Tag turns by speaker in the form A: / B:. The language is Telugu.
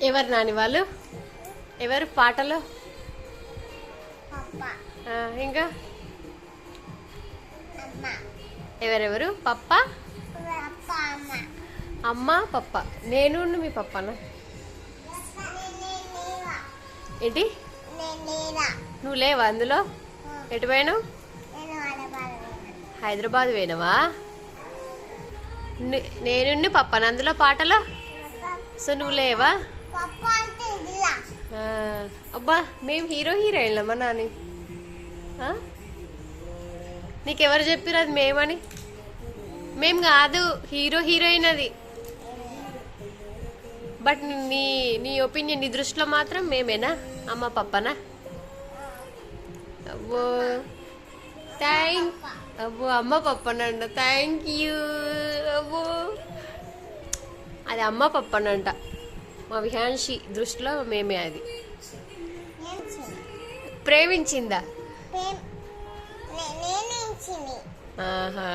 A: ఎవరు నాని వాళ్ళు? ఎవరు పాటలో? ఇంకా ఎవరెవరు? పప్ప, అమ్మ, పప్ప. నేను మీ పప్పనా ఏంటి? నువ్వు లేవా అందులో? ఎటు పోయినావు? హైదరాబాద్ పోయినావా? నేను పప్పన అందులో పాటలో. సో నువ్వు లేవా? అబ్బా మేము హీరో హీరోయిన్లమ్మా నాని. నీకెవరు చెప్పారు అది మేమని? మేం కాదు, హీరో హీరోయిన్ అది. బట్ నీ నీ ఒపీనియన్, నీ దృష్టిలో మాత్రం మేమేనా? అమ్మ పప్పనా? అబ్బో అబ్బో అమ్మ పప్పనంట. Thank you. అబ్బో అది అమ్మ పప్పనంట. మా విహాన్షి దృష్టిలో మేమే అది. ప్రేమించిందా? ఆహా.